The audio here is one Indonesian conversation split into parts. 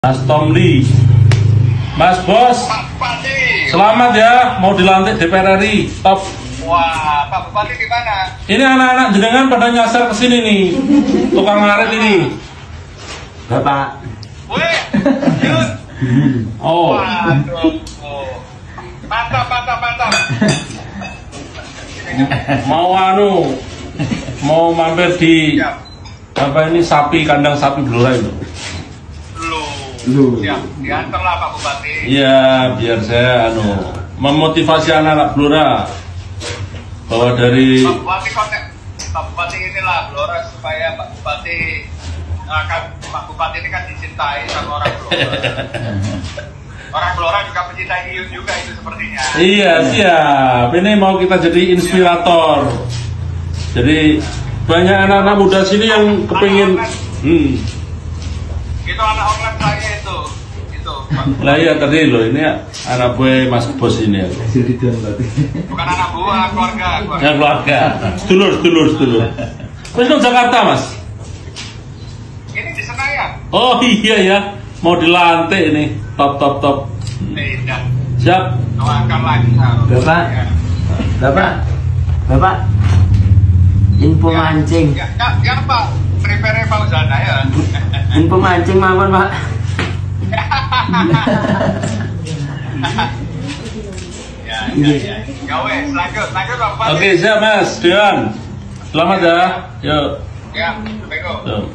Mas Tomli, Mas Bos, selamat ya, mau dilantik DPR RI, top. Wah, Pak Bupati di mana? Ini anak-anak jenengan pada nyasar ke sini nih, tukang ngarit ini. Bapak. Wih, Yun. Oh. Waduh. Mantap. Mau mampir di apa ini sapi kandang sapi Blora itu. Lu. Siap, diantar lah Pak Bupati. Iya, biar saya memotivasi anak-anak Blora bahwa dari Pak Bupati inilah Blora supaya Pak Bupati Pak Bupati ini kan dicintai sama orang Blora. Orang Blora juga mencintai Yun juga itu sepertinya. Iya, siap. Ini mau kita jadi inspirator. Jadi banyak anak-anak muda sini yang kepingin Itu anak online saya itu. lah iya tadi loh, ini anak gue Mas Bos ini ya. Bukan anak buah, keluarga. Ya keluarga. Sedulur. Terus ke Jakarta, Mas? Ini di Senayan. Oh iya ya, mau dilantik ini. Top. Tidak. Siap. Doakan lagi. Bapak. Info mancing. Ya Pak, prepare Fauzana ya. Info mancing mawon, Pak. Ya wes, lanjut Pak Bupati. Oke, siap Mas Dewan. Selamat ya. Yuk. Ya, Assalamualaikum. Tuh.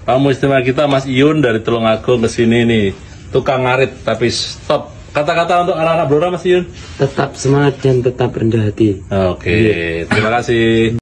Tamu istimewa kita Mas Iyun dari Tulungagung ke sini nih. Tukang ngarit tapi stop. Kata-kata untuk anak-anak Blora Mas Iyun. Tetap semangat dan tetap rendah hati. Oke, terima kasih.